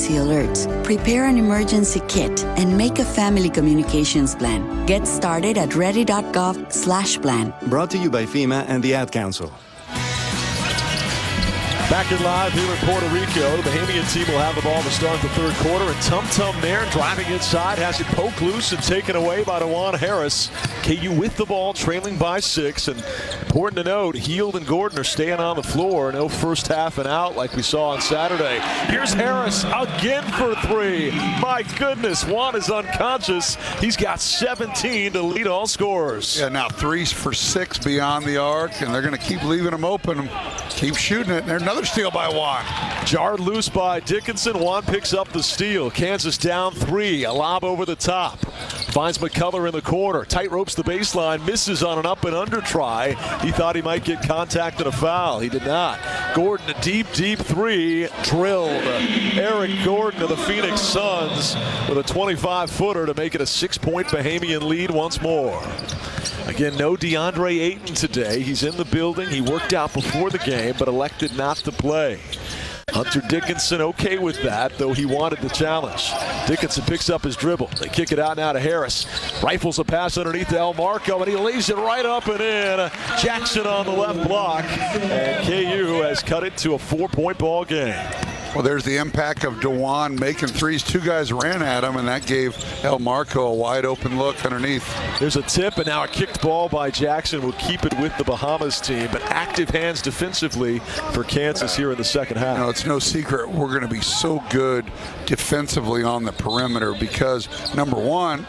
emergency alerts, prepare an emergency kit, and make a family communications plan. Get started at ready.gov/plan. Brought to you by FEMA and the Ad Council. Back in live here in Puerto Rico. The Bahamian team will have the ball to start the third quarter. And Tum Tum there driving inside has it poked loose and taken away by DeJuan Harris. KU with the ball, trailing by 6. And important to note, Hield and Gordon are staying on the floor. No first half and out like we saw on Saturday. Here's Harris again for 3. My goodness, Juan is unconscious. He's got 17 to lead all scorers. Yeah, now 3 for 6 beyond the arc, and they're going to keep leaving them open. Keep shooting it. And there's another steal by Juan. Jarred loose by Dickinson. Juan picks up the steal. Kansas down 3. A lob over the top. Finds McCullar in the corner. Tight ropes the baseline. Misses on an up and under try. He thought he might get contact and a foul. He did not. Gordon, a deep 3. Drilled. Eric Gordon of the Phoenix Suns with a 25-footer to make it a 6-point Bahamian lead once more. Again, no Deandre Ayton today. He's in the building. He worked out before the game, but elected not to play. Hunter Dickinson okay with that, though he wanted the challenge. Dickinson picks up his dribble. They kick it out now to Harris. Rifles a pass underneath to El Marco, and he lays it right up and in. Jackson on the left block, and KU has cut it to a 4-point ball game. Well, there's the impact of DeJuan making threes. 2 guys ran at him, and that gave El Marco a wide open look underneath. There's a tip, and now a kicked ball by Jackson will keep it with the Bahamas team. But active hands defensively for Kansas here in the second half. You know, it's no secret we're going to be so good defensively on the perimeter because, number one,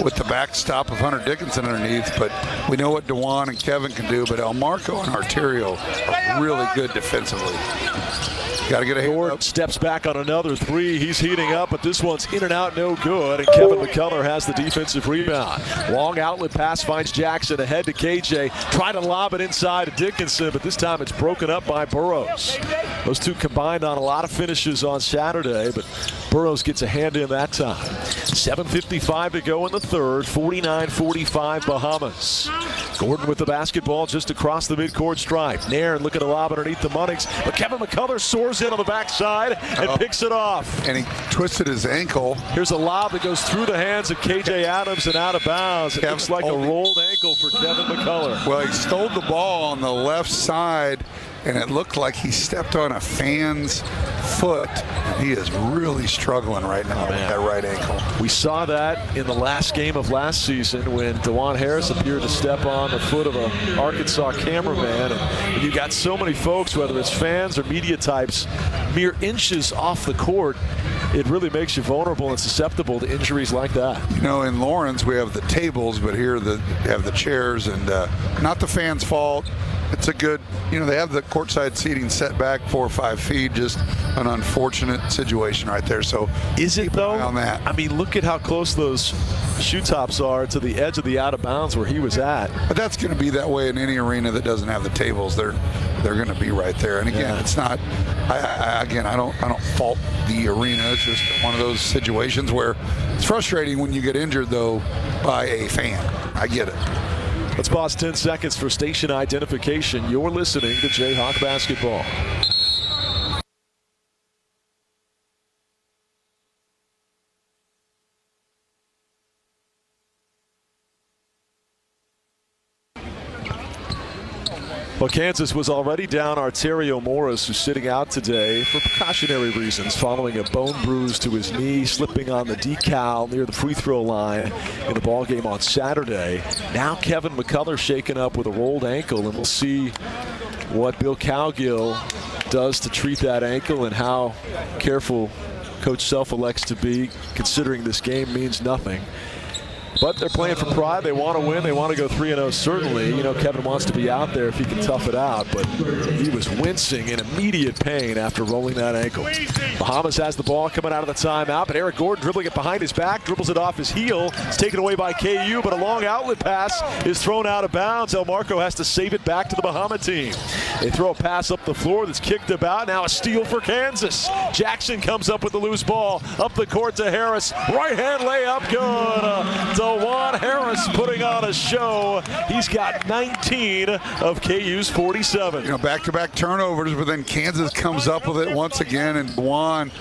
with the backstop of Hunter Dickinson underneath, but we know what DeJuan and Kevin can do, but El Marco and Arterio are really good defensively. Got to get a hand Gordon up. Steps back on another 3. He's heating up, but this one's in and out, no good. And Kevin McCullar has the defensive rebound. Long outlet pass finds Jackson ahead to KJ. Try to lob it inside to Dickinson, but this time it's broken up by Burrows. Those two combined on a lot of finishes on Saturday, but Burrows gets a hand in that time. 7:55 to go in the third. 49-45 Bahamas. Gordon with the basketball just across the midcourt stripe. Nairn looking to lob underneath the Munnings, but Kevin McCullar soars in on the backside and picks it off. And he twisted his ankle. Here's a lob that goes through the hands of KJ Adams and out of bounds. It looks like a rolled ankle for Kevin McCullar. Well, he stole the ball on the left side, and it looked like he stepped on a fan's foot. He is really struggling right now with that right ankle. We saw that in the last game of last season when DeJuan Harris appeared to step on the foot of an Arkansas cameraman. And you got so many folks, whether it's fans or media types, mere inches off the court, it really makes you vulnerable and susceptible to injuries like that. You know, in Lawrence, we have the tables, but here they have the chairs, and not the fans' fault. It's a good, you know, they have the courtside seating set back 4 or 5 feet. Just an unfortunate situation right there. So is it though? On that. I mean, look at how close those shoe tops are to the edge of the out of bounds where he was at. But that's going to be that way in any arena that doesn't have the tables. They're going to be right there. And again, it's not. I don't fault the arena. It's just one of those situations where it's frustrating when you get injured though by a fan. I get it. Let's pause 10 seconds for station identification. You're listening to Jayhawk basketball. Well, Kansas was already down Arterio Morris, who's sitting out today for precautionary reasons following a bone bruise to his knee, slipping on the decal near the free throw line in the ball game on Saturday. Now Kevin McCullar shaken up with a rolled ankle, and we'll see what Bill Cowgill does to treat that ankle and how careful Coach Self elects to be, considering this game means nothing. But they're playing for pride. They want to win. They want to go 3-0 certainly. You know, Kevin wants to be out there if he can tough it out, but he was wincing in immediate pain after rolling that ankle. Bahamas has the ball coming out of the timeout, but Eric Gordon dribbling it behind his back, dribbles it off his heel. It's taken away by KU, but a long outlet pass is thrown out of bounds. El Marco has to save it back to the Bahama team. They throw a pass up the floor that's kicked about. Now a steal for Kansas. Jackson comes up with the loose ball. Up the court to Harris. Right hand layup, good. DeJuan Harris putting on a show. He's got 19 of KU's 47. You know, back-to-back turnovers, but then Kansas comes up with it once again, and DeJuan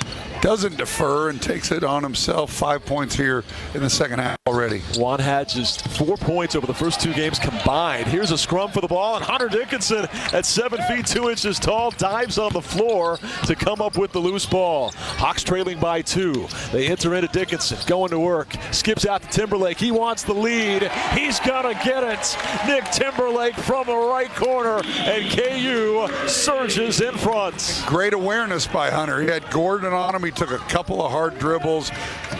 doesn't defer and takes it on himself. 5 points here in the second half already. Juan had just 4 points over the first 2 games combined. Here's a scrum for the ball, and Hunter Dickinson at 7 feet 2 inches tall dives on the floor to come up with the loose ball. Hawks trailing by 2. They enter into Dickinson, going to work, skips out to Timberlake. He wants the lead. He's gonna get it. Nick Timberlake from the right corner, and KU surges in front. Great awareness by Hunter. He had Gordon on him. He took a couple of hard dribbles.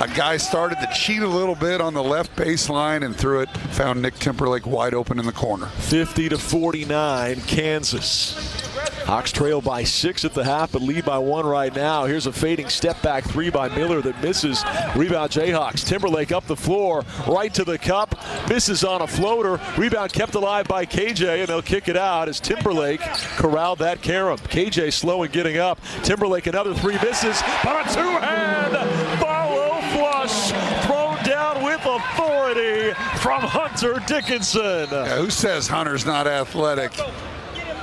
A guy started to cheat a little bit on the left baseline and threw it. Found Nick Timberlake wide open in the corner. 50-49, Kansas. Hawks trail by 6 at the half, but lead by 1 right now. Here's a fading step back 3 by Miller that misses. Rebound Jayhawks. Timberlake up the floor, right to the cup. Misses on a floater. Rebound kept alive by KJ, and they'll kick it out as Timberlake corralled that carom. KJ slow in getting up. Timberlake another 3 misses, but a 2-hand follow flush thrown down with authority from Hunter Dickinson. Yeah, who says Hunter's not athletic?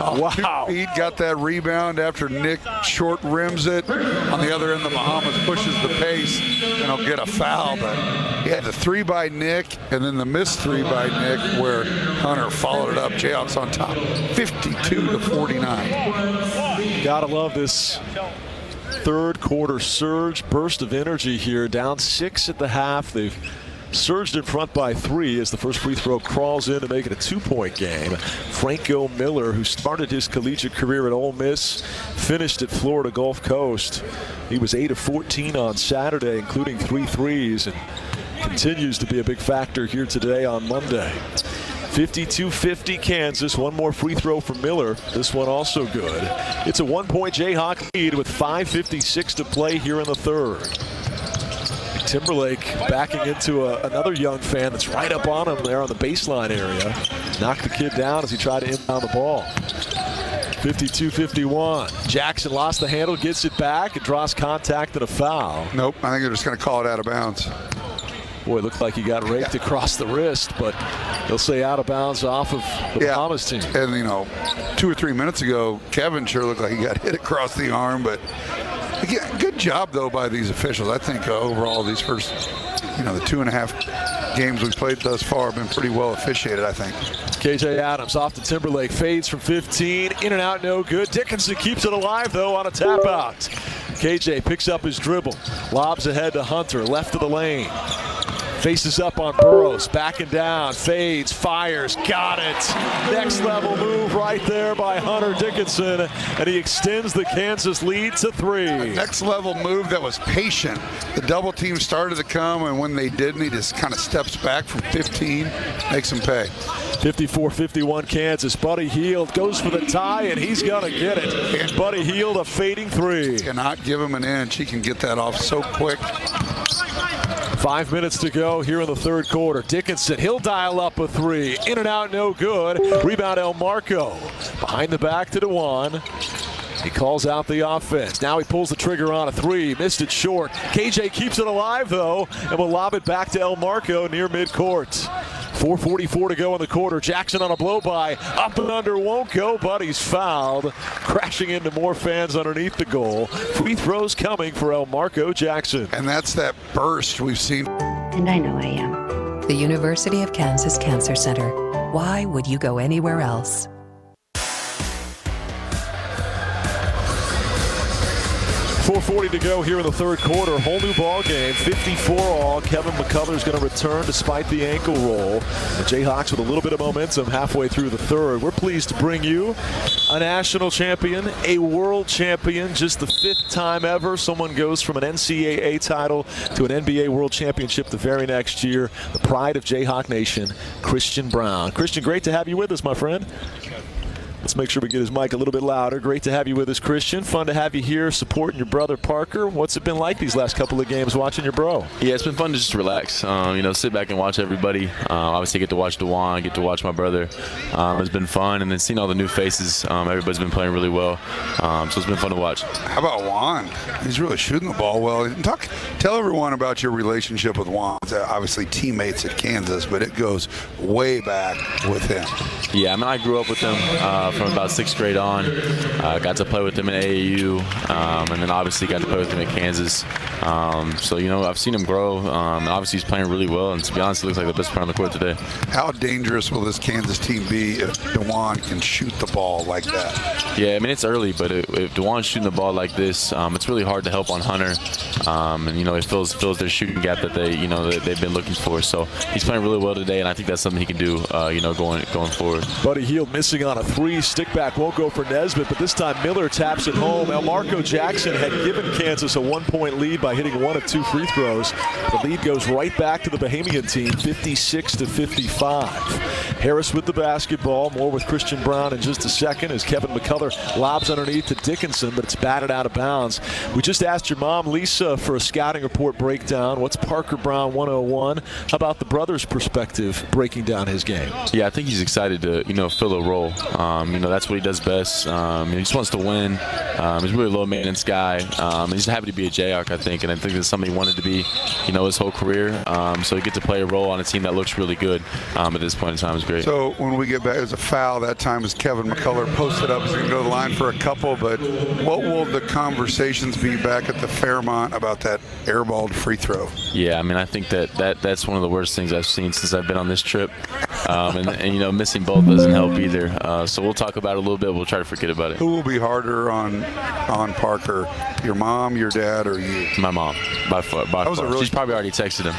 Wow. 2 feet, got that rebound after Nick short rims it. On the other end, the Bahamas pushes the pace, and he'll get a foul. But he had the 3 by Nick, and then the missed 3 by Nick, where Hunter followed it up. Jayhawks on top, 52-49. Gotta love this third quarter surge, burst of energy here. Down 6 at the half. They've surged in front by 3 as the first free throw crawls in to make it a 2-point game. Franco Miller, who started his collegiate career at Ole Miss, finished at Florida Gulf Coast. He was 8 of 14 on Saturday, including 3 threes, and continues to be a big factor here today on Monday. 52-50 Kansas. 1 more free throw for Miller. This one also good. It's a 1-point Jayhawk lead with 5:56 to play here in the third. Timberlake backing into another young fan that's right up on him there on the baseline area. Knocked the kid down as he tried to inbound the ball. 52-51. Jackson lost the handle, gets it back, and draws contact and a foul. Nope, I think they're just going to call it out of bounds. Boy, it looked like he got raked across the wrist, but they'll say out of bounds off of the Bahamas team. And, 2 or 3 minutes ago, Kevin sure looked like he got hit across the arm, but good job, though, by these officials. I think overall these first, the 2.5 games we've played thus far have been pretty well officiated, I think. KJ Adams off to Timberlake, fades from 15, in and out, no good. Dickinson keeps it alive, though, on a tap out. KJ picks up his dribble, lobs ahead to Hunter, left of the lane. Faces up on Burrows, backing down, fades, fires, got it. Next level move right there by Hunter Dickinson, and he extends the Kansas lead to 3. Next level move that was patient. The double team started to come, and when they didn't, he just kind of steps back from 15, makes them pay. 54-51 Kansas. Buddy Hield goes for the tie, and he's going to get it. And Buddy Hield a fading 3. Cannot give him an inch. He can get that off so quick. 5 minutes to go here in the third quarter. Dickinson, he'll dial up a 3. In and out, no good. Rebound El Marco. Behind the back to Dewan. He calls out the offense. Now he pulls the trigger on a 3. Missed it short. KJ keeps it alive, though, and will lob it back to El Marco near midcourt. 4:44 to go in the quarter. Jackson on a blow-by. Up and under, won't go, but he's fouled. Crashing into more fans underneath the goal. Free throws coming for El Marco Jackson. And that's that burst we've seen. And I know I am. The University of Kansas Cancer Center. Why would you go anywhere else? 4:40 to go here in the third quarter. Whole new ball game, 54-all. Kevin McCullar is going to return despite the ankle roll. The Jayhawks with a little bit of momentum halfway through the third. We're pleased to bring you a national champion, a world champion, just the 5th time ever someone goes from an NCAA title to an NBA World Championship the very next year. The pride of Jayhawk Nation, Christian Braun. Christian, great to have you with us, my friend. Let's make sure we get his mic a little bit louder. Great to have you with us, Christian. Fun to have you here supporting your brother Parker. What's it been like these last couple of games watching your bro? Yeah, it's been fun to just relax. Sit back and watch everybody. Obviously, get to watch Dewan, get to watch my brother. It's been fun, and then seeing all the new faces. Everybody's been playing really well, so it's been fun to watch. How about Juan? He's really shooting the ball well. Tell everyone about your relationship with Juan. Obviously, teammates at Kansas, but it goes way back with him. Yeah, I grew up with him from about 6th grade on. Got to play with him in AAU, and then obviously got to play with him in Kansas. So, you know, I've seen him grow. Obviously, he's playing really well, and to be honest, he looks like the best player on the court today. How dangerous will this Kansas team be if DeJuan can shoot the ball like that? Yeah, I mean, it's early, but if DeJuan's shooting the ball like this, it's really hard to help on Hunter. And, you know, it fills their shooting gap that they've been looking for. So he's playing really well today, and I think that's something he can do, you know, going forward. Buddy Hield missing on a 3. Stick back won't go for Nesbitt, but this time Miller taps it home. Elmarco Jackson had given Kansas a 1-point lead by hitting 1 of 2 free throws. The lead goes right back to the Bahamian team, 56-55. Harris with the basketball. More with Christian Braun in just a second as Kevin McCullar lobs underneath to Dickinson, but it's batted out of bounds. We just asked your mom, Lisa, for a scouting report breakdown. What's Parker Braun 101? How about the brother's perspective breaking down his game? Yeah, I think he's excited to, you know, fill a role. You know, that's what he does best. He just wants to win. He's really a low maintenance guy. He's happy to be a Jayhawk, I think, and I think that's something he wanted to be, you know, his whole career. So he gets to play a role on a team that looks really good at this point in time is great. So when we get back, there's a foul that time as Kevin McCullar posted up. He's going to go to the line for a couple, but what will the conversations be back at the Fairmont about that airballed free throw? Yeah, I mean, I think that's one of the worst things I've seen since I've been on this trip. And you know, missing both doesn't help either. So we'll talk about it a little bit. We'll try to forget about it. Who will be harder on Parker? Your mom, your dad, or you? My mom, by far. She's probably already texted him.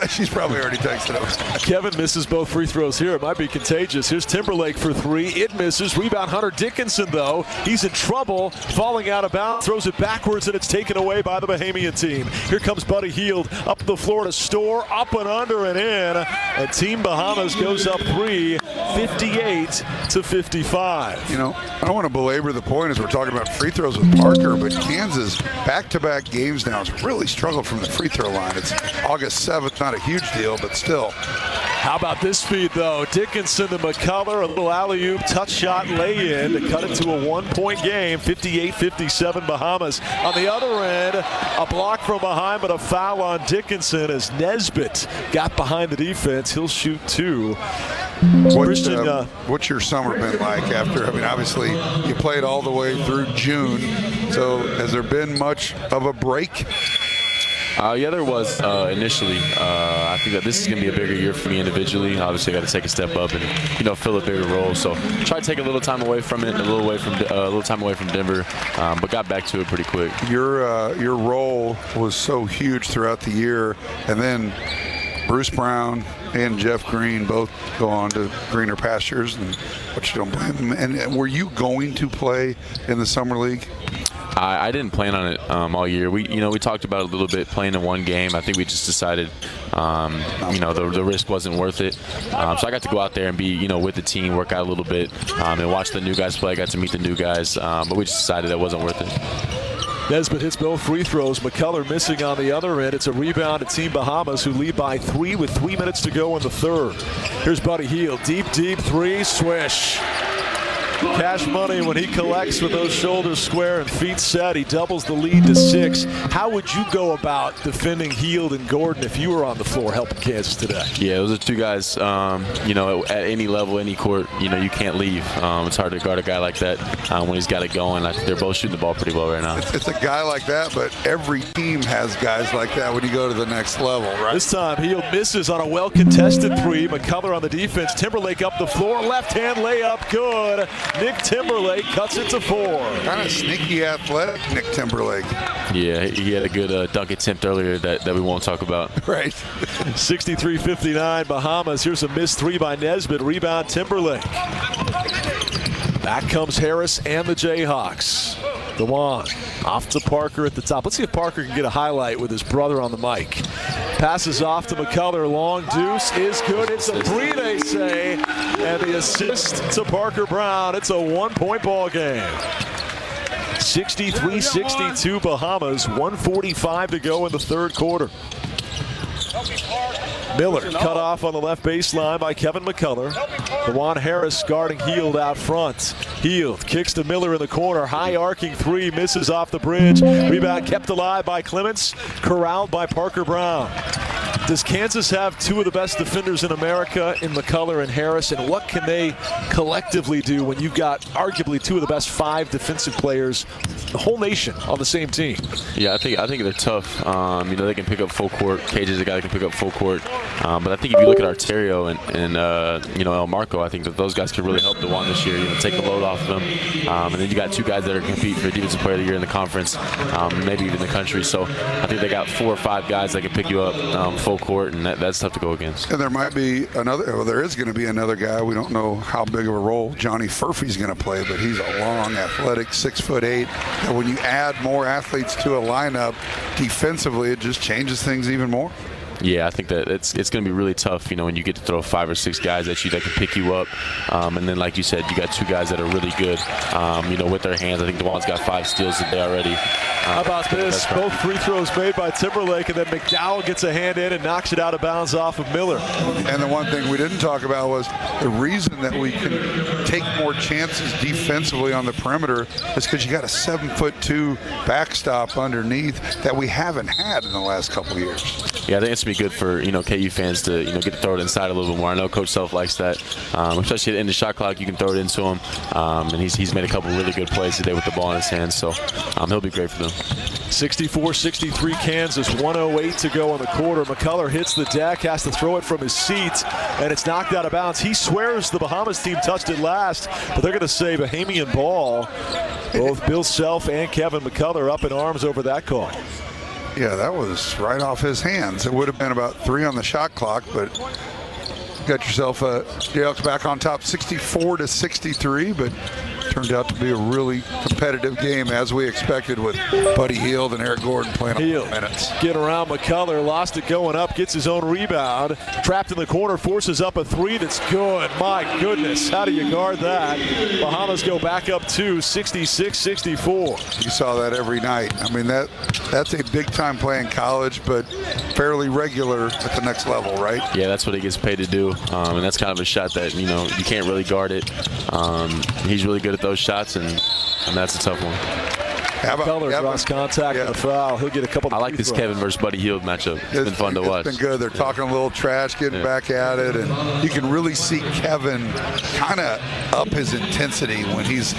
She's probably already texted him. Kevin misses both free throws here. It might be contagious. Here's Timberlake for 3. It misses. Rebound Hunter Dickinson, though. He's in trouble. Falling out of bounds. Throws it backwards, and it's taken away by the Bahamian team. Here comes Buddy Hield up the floor to Store. Up and under and in. And Team Bahamas goes up 3, 58-55. You know, I don't want to belabor the point as we're talking about free throws with Parker, but Kansas back-to-back games now has really struggled from the free throw line. It's August 7th, not a huge deal, but still. How about this feed, though? Dickinson to McCullar, a little alley-oop, touch shot, lay-in to cut it to a 1-point game, 58-57 Bahamas. On the other end, a block from behind, but a foul on Dickinson as Nesbitt got behind the defense. He'll shoot 2. What's your summer been like after? I mean, obviously, you played all the way through June, so has there been much of a break? Yeah, there was initially. I think that this is going to be a bigger year for me individually. Obviously, I got to take a step up and, you know, fill a bigger role. So try to take a little time away from it, a little time away from Denver, but got back to it pretty quick. Your role was so huge throughout the year, and then Bruce Brown and Jeff Green both go on to greener pastures, and which you don't blame them. And were you going to play in the summer league? I didn't plan on it all year. We talked about it a little bit, playing in one game. I think we just decided, you know, the risk wasn't worth it. So I got to go out there and be, you know, with the team, work out a little bit, and watch the new guys play. I got to meet the new guys, but we just decided that wasn't worth it. Nesbitt hits both free throws. McCullar missing on the other end. It's a rebound to Team Bahamas, who lead by 3 with 3 minutes to go in the third. Here's Buddy Hield. Deep 3. Swish. Cash money when he collects with those shoulders square and feet set. He doubles the lead to 6. How would you go about defending Hield and Gordon if you were on the floor helping Kansas today? Yeah, those are 2 guys, you know, at any level, any court, you know, you can't leave. It's hard to guard a guy like that when he's got it going. I think they're both shooting the ball pretty well right now. It's a guy like that, but every team has guys like that when you go to the next level, right? This time, Hield misses on a well-contested 3. McCullar on the defense. Timberlake up the floor. Left-hand layup, good. Nick Timberlake cuts it to 4. Kind of sneaky athletic, Nick Timberlake. Yeah, he had a good dunk attempt earlier that we won't talk about. Right. 63-59 Bahamas. Here's a missed 3 by Nesbitt. Rebound Timberlake. Back comes Harris and the Jayhawks. DeJuan off to Parker at the top. Let's see if Parker can get a highlight with his brother on the mic. Passes off to McCullar. Long deuce is good. It's a 3, they say. And the assist to Parker Braun. It's a 1-point ball game. 63-62 Bahamas. 1:45 to go in the third quarter. Miller cut off on the left baseline by Kevin McCullar. DeJuan Harris guarding Hield out front. Hield kicks to Miller in the corner. High arcing 3, misses off the bridge. Rebound kept alive by Clements. Corralled by Parker Braun. Does Kansas have two of the best defenders in America in McCullar and Harris, and what can they collectively do when you've got arguably two of the best 5 defensive players, the whole nation, on the same team? Yeah, I think they're tough. They can pick up full court. KJ's a guy that can pick up full court. But I think if you look at Arterio and El Marco, I think that those guys could really help DeJuan this year. Take the load off of them. And then you got 2 guys that are competing for Defensive Player of the Year in the conference, maybe even the country. So I think they got 4 or 5 guys that can pick you up full court, and that's tough to go against. And there might be there is going to be another guy. We don't know how big of a role Johnny Furphy's going to play, but he's a long, athletic 6'8". And when you add more athletes to a lineup, defensively, it just changes things even more. Yeah, I think that it's going to be really tough, when you get to throw 5 or 6 guys at you that can pick you up. And then, like you said, you got 2 guys that are really good, with their hands. I think DeJuan's got 5 steals today already. How about this? Both free throws made by Timberlake, and then McDowell gets a hand in and knocks it out of bounds off of Miller. And the one thing we didn't talk about was the reason that we can take more chances defensively on the perimeter is because you got a 7'2" backstop underneath that we haven't had in the last couple of years. Yeah, I think it's going to be good for, KU fans to, get to throw it inside a little bit more. I know Coach Self likes that, especially at the end of the shot clock. You can throw it into him, and he's made a couple really good plays today with the ball in his hands, so he'll be great for them. 64-63 Kansas, 1:08 to go in the quarter. McCullar hits the deck, has to throw it from his seat, and it's knocked out of bounds. He swears the Bahamas team touched it last, but they're going to say Bahamian ball. Both Bill Self and Kevin McCullar up in arms over that call. Yeah, that was right off his hands. It would have been about 3 on the shot clock, but got yourself a Jayhawks back on top 64-63, but turned out to be a really competitive game as we expected with Buddy Hield and Eric Gordon playing Hield on minutes. Get around McCullar, lost it going up, gets his own rebound, trapped in the corner, forces up a 3 that's good. My goodness, how do you guard that? Bahamas go back up 2, 66-64. You saw that every night. I mean, that's a big time play in college, but fairly regular at the next level, right? Yeah, that's what he gets paid to do, and that's kind of a shot that, you can't really guard it. He's really good at those shots, and that's a tough one. McCullar draws contact and a foul. He'll get a couple. I like this Kevin versus Buddy Hield matchup. It's been fun to watch. It's been good. They're talking a little trash, getting back at it, and you can really see Kevin kind of up his intensity when he's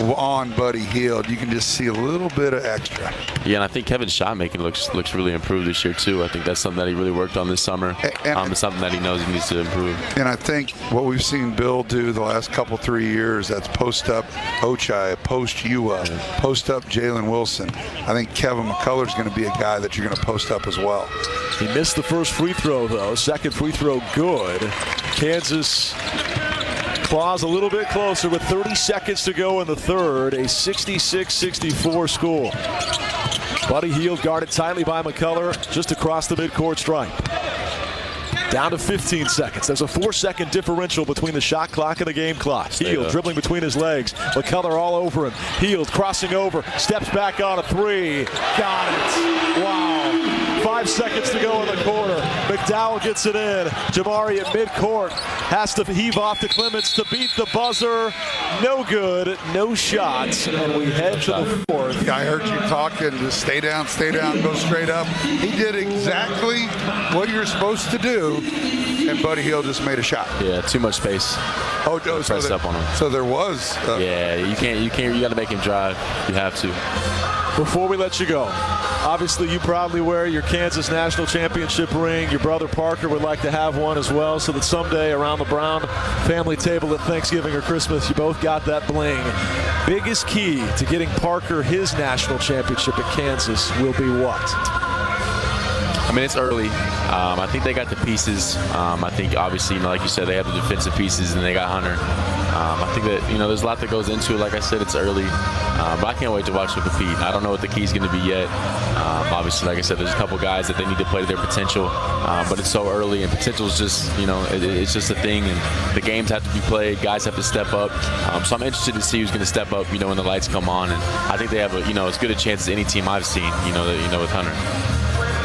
on Buddy Hield. You can just see a little bit of extra. Yeah, and I think Kevin's shot making looks really improved this year too. I think that's something that he really worked on this summer. It's something that he knows he needs to improve. And I think what we've seen Bill do the last 3 years, that's post up Ochai, post Ua, post up Jalen Wilson. I think Kevin McCullar's going to be a guy that you're going to post up as well. He missed the first free throw though. Second free throw good. Kansas claws a little bit closer with 30 seconds to go in the third. A 66-64 score. Buddy Hield guarded tightly by McCullar just across the midcourt stripe. Down to 15 seconds. There's a 4-second differential between the shot clock and the game clock. Hield dribbling between his legs. McCullar all over him. Hield crossing over. Steps back on a 3. Got it. Wow. 5 seconds to go in the quarter. McDowell gets it in. Jamari at midcourt has to heave off to Clements to beat the buzzer. No good. No shots. And we head to the fourth. I heard you talking to stay down, go straight up. He did exactly what you're supposed to do. And Buddy Hield just made a shot. Yeah, too much space. Pressed up on him. So there was. Yeah, you can't. You got to make him drive. You have to. Before we let you go, obviously you proudly wear your Kansas National Championship ring. Your brother Parker would like to have one as well, so that someday around the Brown family table at Thanksgiving or Christmas, you both got that bling. Biggest key to getting Parker his national championship at Kansas will be what? I mean, it's early. I think they got the pieces. I think, obviously, like you said, they have the defensive pieces and they got Hunter. I think that, there's a lot that goes into it. Like I said, it's early. But I can't wait to watch them compete. I don't know what the key's going to be yet. Obviously, like I said, there's a couple guys that they need to play to their potential. But it's so early, and potential is just, it's just a thing. And the games have to be played. Guys have to step up. So I'm interested to see who's going to step up, when the lights come on. And I think they have, as good a chance as any team I've seen, with Hunter.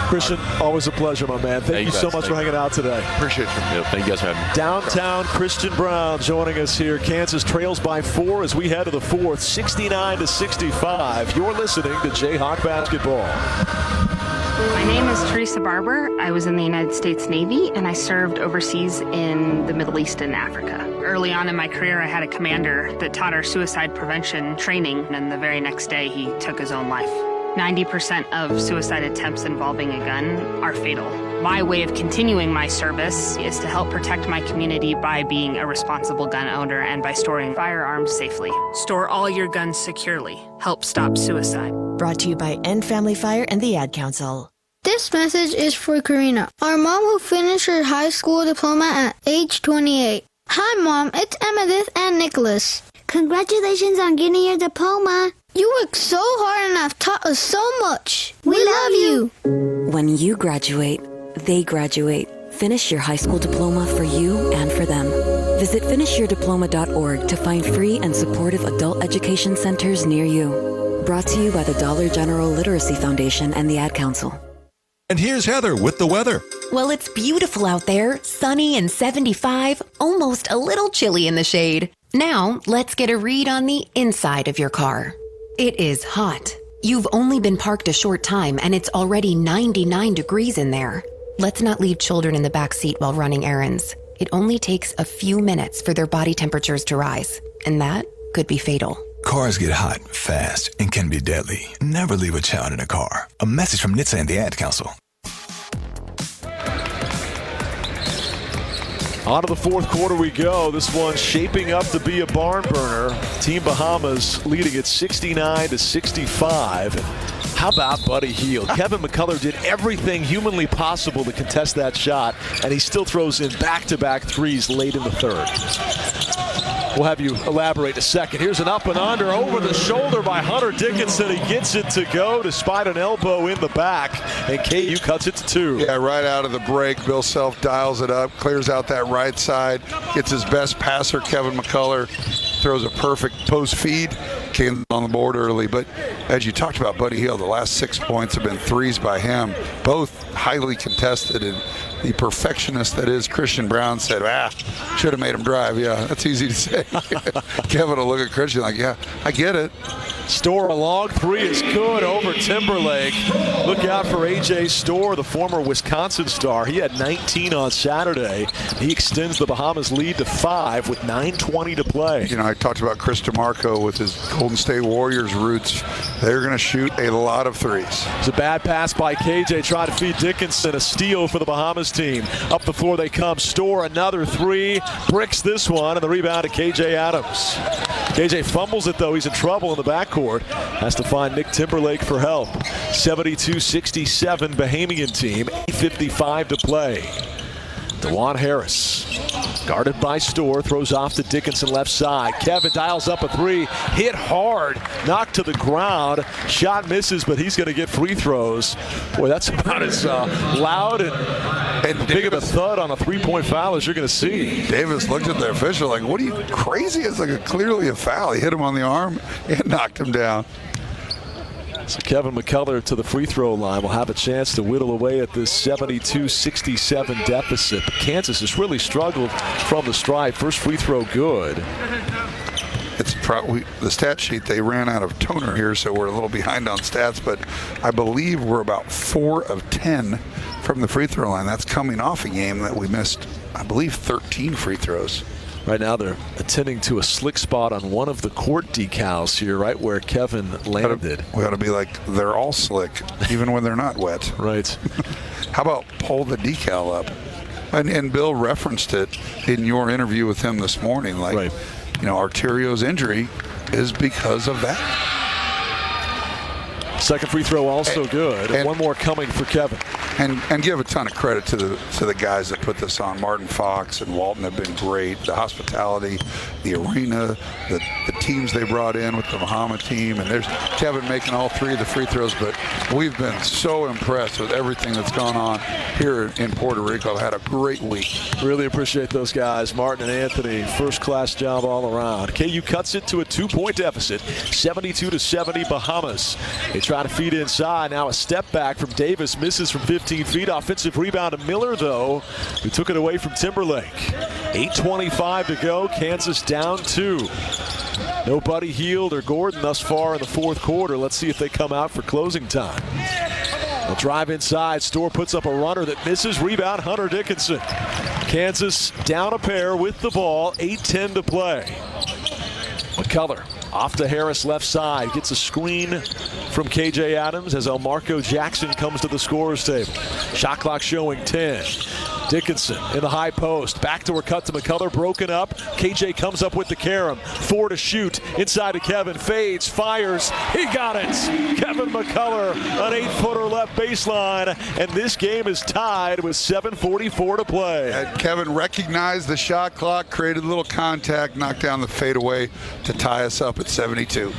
Christian, always a pleasure, my man. Thank you so much for hanging out today. Appreciate you. Thank you guys for having me. Downtown Christian Braun joining us here. Kansas trails by 4 as we head to the fourth, 69-65. You're listening to Jayhawk basketball. My name is is Teresa Barber. I was in the United States Navy, and I served overseas in the Middle East and Africa. Early on in my career, I had a commander that taught our suicide prevention training, and the very next day, he took his own life. 90% of suicide attempts involving a gun are fatal. My way of continuing my service is to help protect my community by being a responsible gun owner and by storing firearms safely. Store all your guns securely. Help stop suicide. Brought to you by End Family Fire and the Ad Council. This message is for Karina, our mom who finished her high school diploma at age 28. Hi, Mom. It's Emmettith and Nicholas. Congratulations on getting your diploma. You worked so hard and have taught us so much. We love you. When you graduate, they graduate. Finish your high school diploma for you and for them. Visit finishyourdiploma.org to find free and supportive adult education centers near you. Brought to you by the Dollar General Literacy Foundation and the Ad Council. And here's Heather with the weather. Well, it's beautiful out there, sunny and 75, almost a little chilly in the shade. Now, let's get a read on the inside of your car. It is hot. You've only been parked a short time and it's already 99 degrees in there. Let's not leave children in the back seat while running errands. It only takes a few minutes for their body temperatures to rise, and that could be fatal. Cars get hot, fast, and can be deadly. Never leave a child in a car. A message from NHTSA and the Ad Council. On to the fourth quarter we go. This one's shaping up to be a barn burner. Team Bahamas leading it 69-65. How about Buddy Hield? Kevin McCullar did everything humanly possible to contest that shot, and he still throws in back-to-back threes late in the third. We'll have you elaborate in a second. Here's an up and under over the shoulder by Hunter Dickinson. He gets it to go despite an elbow in the back, and KU cuts it to 2. Yeah, right out of the break, Bill Self dials it up, clears out that right side, gets his best passer, Kevin McCullar, throws a perfect post feed, came on the board early. But as you talked about Buddy Hield, the last 6 points have been threes by him, both highly contested, and the perfectionist that is Christian Braun said, should have made him drive. Yeah, that's easy to say. Kevin will look at Christian like, yeah, I get it. Storr, a long three is good over Timberlake. Look out for A.J. Storr, the former Wisconsin star. He had 19 on Saturday. He extends the Bahamas lead to 5 with 9:20 to play. You know, I talked about Chris DeMarco with his Golden State Warriors roots. They're going to shoot a lot of threes. It's a bad pass by KJ, trying to feed Dickinson. A steal for the Bahamas team. Up the floor they come. Storr, another three. Bricks this one, and the rebound to KJ Adams. KJ fumbles it, though. He's in trouble in the backcourt. Has to find Nick Timberlake for help. 72-67 Bahamian team. 8:55 to play. DeJuan Harris, guarded by Storr, throws off to Dickinson left side. Kevin dials up a three, hit hard, knocked to the ground. Shot misses, but he's going to get free throws. Boy, that's about as loud and big of a thud on a three-point foul as you're going to see. Davis looked at the official like, what are you, crazy? It's like clearly a foul. He hit him on the arm and knocked him down. So Kevin McCullar to the free throw line will have a chance to whittle away at this 72-67 deficit. But Kansas has really struggled from the stripe. First free throw good. It's probably the stat sheet. They ran out of toner here, so we're a little behind on stats. But I believe we're about 4 of 10 from the free throw line. That's coming off a game that we missed, I believe, 13 free throws. Right now they're attending to a slick spot on one of the court decals here, right where Kevin landed. We ought to be like, they're all slick, even when they're not wet. Right. How about pull the decal up? And Bill referenced it in your interview with him this morning. Like, right. You know, Arterio's injury is because of that. Second free throw also good. And one more coming for Kevin. And give a ton of credit to the guys that put this on. Martin Fox and Walton have been great. The hospitality, the arena, the teams they brought in with the Bahama team. And there's Kevin making all 3 of the free throws. But we've been so impressed with everything that's gone on here in Puerto Rico. I've had a great week. Really appreciate those guys. Martin and Anthony, first-class job all around. KU cuts it to a 2-point deficit, 72-70 Bahamas. They try to feed inside. Now a step back from Davis, misses from 15 feet. Offensive rebound to Miller, though, who took it away from Timberlake. 8:25 to go. Kansas down 2. No Buddy Hield or Gordon thus far in the fourth quarter. Let's see if they come out for closing time. A drive inside. Storr puts up a runner that misses. Rebound, Hunter Dickinson. Kansas down a pair with the ball. 8:10 to play. McCullar off to Harris left side. Gets a screen from KJ Adams as Elmarco Jackson comes to the scorer's table. Shot clock showing 10. Dickinson in the high post. Backdoor cut to McCullar. Broken up. KJ comes up with the carom. 4 to shoot. Inside to Kevin. Fades. Fires. He got it. Kevin McCullar. An 8-footer left baseline. And this game is tied with 7:44 to play. And Kevin recognized the shot clock. Created a little contact. Knocked down the fadeaway to tie us up at 72.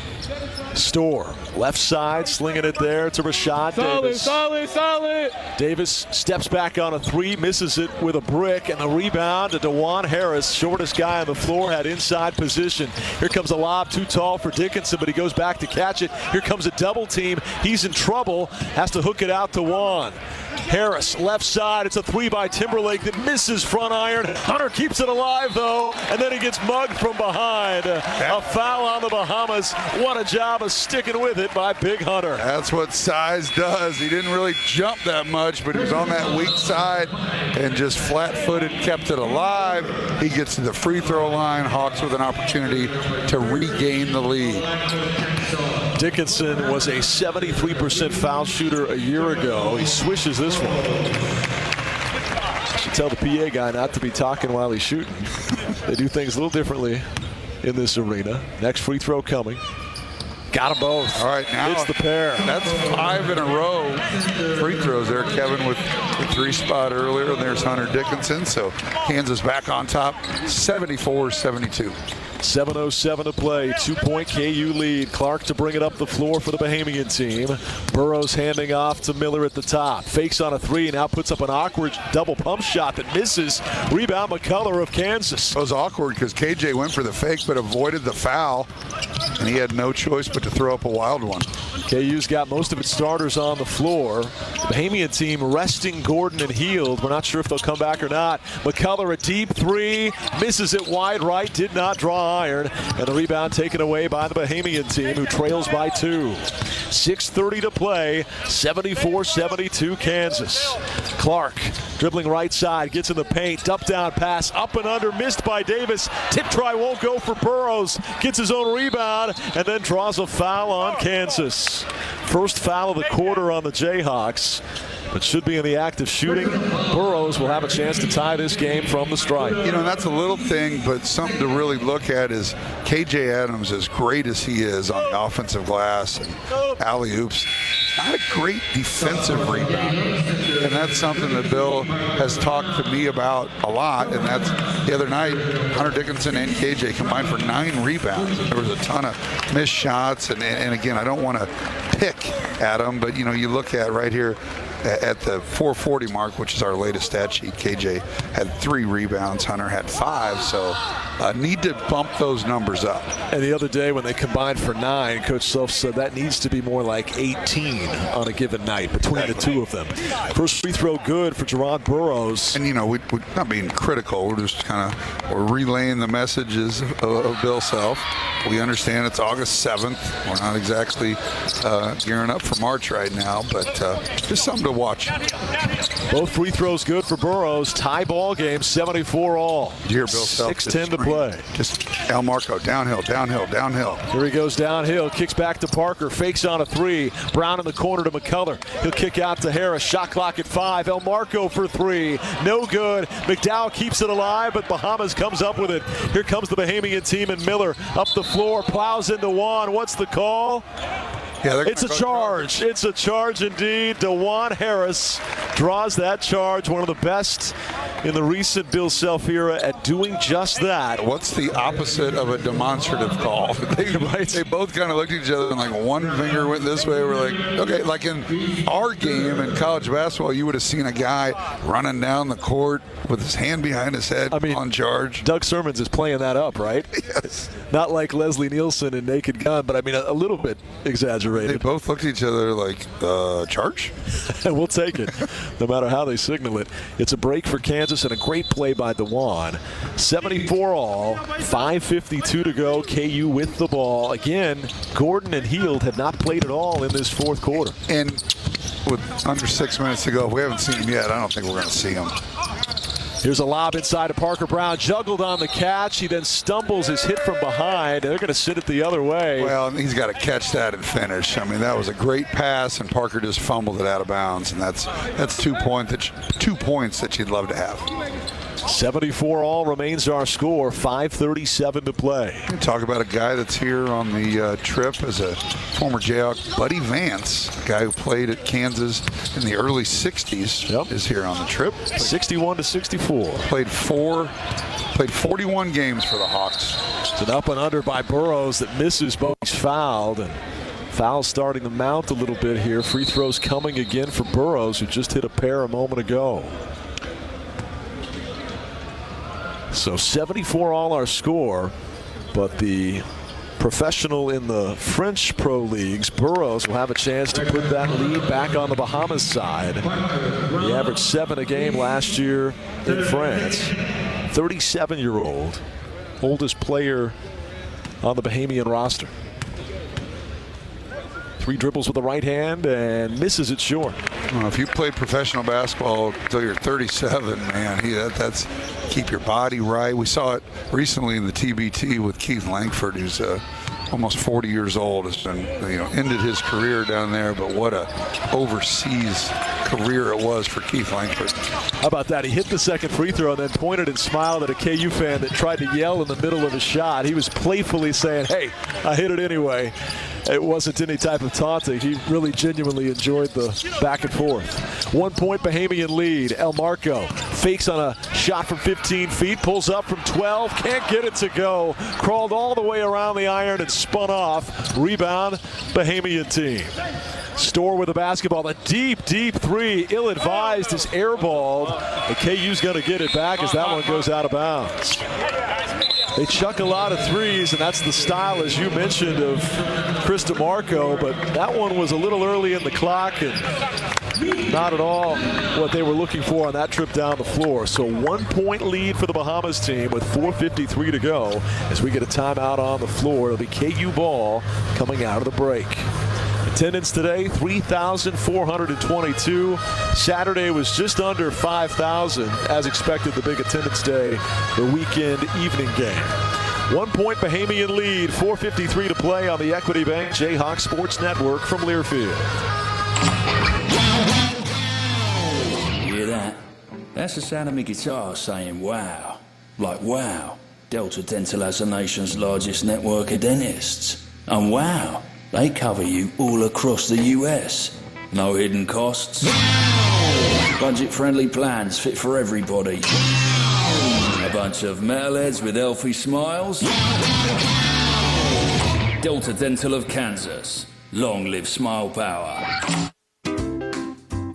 Storr, left side, slinging it there to Rashad Davis. Solid. Davis steps back on a 3, misses it with a brick, and the rebound to DeJuan Harris, shortest guy on the floor, had inside position. Here comes a lob, too tall for Dickinson, but he goes back to catch it. Here comes a double team. He's in trouble, has to hook it out to Juan. Harris, left side. It's a 3 by Timberlake that misses front iron. Hunter keeps it alive, though, and then he gets mugged from behind. A foul on the Bahamas. What a job of sticking with it by Big Hunter. That's what size does. He didn't really jump that much, but he was on that weak side and just flat-footed kept it alive. He gets to the free throw line. Hawks with an opportunity to regain the lead. Dickinson was a 73% foul shooter a year ago. He swishes this one. Should tell the PA guy not to be talking while he's shooting. They do things a little differently in this arena. Next free throw coming. Got them both. All right, now it's the pair. That's 5 in a row free throws there. Kevin with the 3 spot earlier, and there's Hunter Dickinson. So Kansas back on top, 74-72. 7:07 to play. 2-point KU lead. Clark to bring it up the floor for the Bahamian team. Burrows handing off to Miller at the top. Fakes on a 3. Now puts up an awkward double pump shot that misses. Rebound McCullar of Kansas. It was awkward because KJ went for the fake but avoided the foul, and he had no choice but to throw up a wild one. KU's got most of its starters on the floor. The Bahamian team resting Gordon and Hield. We're not sure if they'll come back or not. McCullar a deep 3. Misses it wide right. Did not draw iron. And the rebound taken away by the Bahamian team, who trails by 2. 6:30 to play. 74-72 Kansas. Clark dribbling right side. Gets in the paint. Dump down pass. Up and under. Missed by Davis. Tip try won't go for Burrows. Gets his own rebound. And then draws a foul on Kansas. First foul of the quarter on the Jayhawks, but should be in the act of shooting. Burrows will have a chance to tie this game from the stripe. You know, that's a little thing, but something to really look at is KJ Adams, as great as he is on the offensive glass and alley-oops, not a great defensive rebound. And that's something that Bill has talked to me about a lot, and that's the other night, Hunter Dickinson and KJ combined for 9 rebounds. There was a ton of missed shots, and again, I don't want to pick at him, but, you know, you look at right here, at the 440 mark, which is our latest stat sheet, KJ had 3 rebounds, Hunter had 5, so need to bump those numbers up. And the other day when they combined for 9, Coach Self said that needs to be more like 18 on a given night between the two of them. First free throw good for Jerron Burrows. And, you know, we're not being critical. We're just we're relaying the messages of Bill Self. We understand it's August 7th. We're not exactly gearing up for March right now, but just something to watch. Both free throws good for Burrows. Tie ball game, 74 all. Here, Bill Self. 6:10 to play. Just Elmarco, downhill. Here he goes downhill, kicks back to Parker, fakes on a 3. Brown in the corner to McCullar. He'll kick out to Harris. Shot clock at 5. Elmarco for 3. No good. McDowell keeps it alive, but Bahamas comes up with it. Here comes the Bahamian team, and Miller up the floor, plows into Juan. What's the call? Yeah, it's a charge. It's a charge indeed. DeJuan Harris draws that charge. One of the best in the recent Bill Self era at doing just that. What's the opposite of a demonstrative call? They both kind of looked at each other and like one finger went this way. We're like, okay, like in our game in college basketball, you would have seen a guy running down the court with his hand behind his head on charge. Doug Sermons is playing that up, right? Yes. Not like Leslie Nielsen in Naked Gun, but I mean a little bit exaggerated. They both looked at each other like, charge? We'll take it, no matter how they signal it. It's a break for Kansas and a great play by DeJuan. 74 all, 5:52 to go. KU with the ball. Again, Gordon and Hield have not played at all in this fourth quarter. And with under 6 minutes to go. If we haven't seen him yet, I don't think we're going to see him. Here's a lob inside to Parker Braun, juggled on the catch. He then stumbles, his hit from behind. They're going to send it the other way. Well, he's got to catch that and finish. I mean, that was a great pass, and Parker just fumbled it out of bounds, and that's 2 points that you'd love to have. 74 all remains our score, 5:37 to play. Talk about a guy that's here on the trip as a former Jayhawk, Buddy Vance, a guy who played at Kansas in the early 60s, is here on the trip. 61 to 64. Played 41 games for the Hawks. It's an up and under by Burrows that misses, but he's fouled. And fouls starting to mount a little bit here. Free throws coming again for Burrows, who just hit a pair a moment ago. So 74 all our score, but the professional in the French pro leagues, Burrows, will have a chance to put that lead back on the Bahamas side. He averaged 7 a game last year in France. 37-year-old, oldest player on the Bahamian roster. 3 dribbles with the right hand and misses it short. Well, if you played professional basketball until you're 37, man, that's keep your body right. We saw it recently in the TBT with Keith Langford, who's almost 40 years old. Has been, ended his career down there, but what a overseas career it was for Keith Langford. How about that? He hit the second free throw and then pointed and smiled at a KU fan that tried to yell in the middle of his shot. He was playfully saying, "Hey, I hit it anyway." It wasn't any type of taunting. He really genuinely enjoyed the back and forth. 1 point Bahamian lead. El Marco fakes on a shot from 15 feet, pulls up from 12, can't get it to go. Crawled all the way around the iron and spun off. Rebound, Bahamian team. Store with the basketball. The deep three, ill-advised, is airballed. The KU's going to get it back as that one goes out of bounds. They chuck a lot of threes, and that's the style, as you mentioned, of Chris DeMarco, but that one was a little early in the clock and not at all what they were looking for on that trip down the floor. So 1 point lead for the Bahamas team with 4:53 to go as we get a timeout on the floor. It'll be KU ball coming out of the break. Attendance today, 3,422. Saturday was just under 5,000. As expected, the big attendance day, the weekend evening game. 1 point Bahamian lead, 4:53 to play on the Equity Bank Jayhawks Sports Network from Learfield. Hear that? That's the sound of my guitar saying wow. Like wow, Delta Dental has the nation's largest network of dentists. And wow, they cover you all across the US. No hidden costs. Budget-friendly plans fit for everybody. A bunch of metalheads with healthy smiles. Delta Dental of Kansas. Long live smile power.